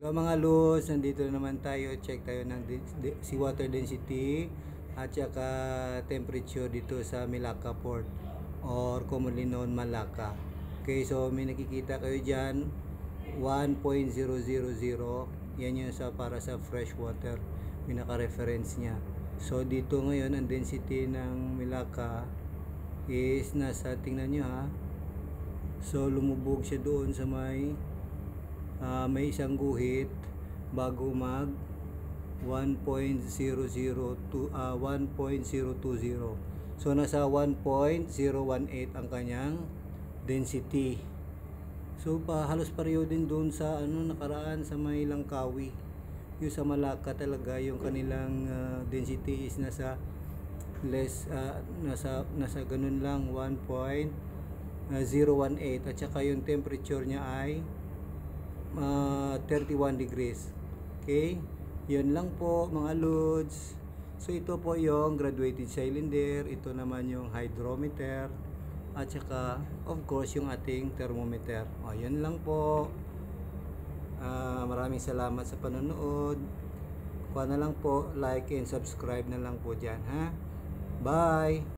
Hello mga lods, nandito na naman tayo. Check tayo ng seawater density at saka temperature dito sa Malacca Port or commonly known Malacca. Okay, so may nakikita kayo dyan 1.000. Yan yung para sa fresh water, pinaka-reference niya. So dito ngayon ang density ng Malacca is nasa, tingnan nyo ha, so lumubog siya doon sa may isang guhit bago mag 1.020. So nasa 1.018 ang kanyang density. So halos pareho din doon sa nakaraan sa may Langkawi. Yung sa Malacca talaga yung kanilang density is nasa less, nasa ganun lang 1.018 at saka yung temperature niya ay 31 degrees. Okay, yun lang po mga lods. So ito po yung graduated cylinder, ito naman yung hydrometer, at saka of course yung ating thermometer. Yun lang po. Maraming salamat sa panonood. Kuha na lang po, like and subscribe na lang po dyan ha. Bye!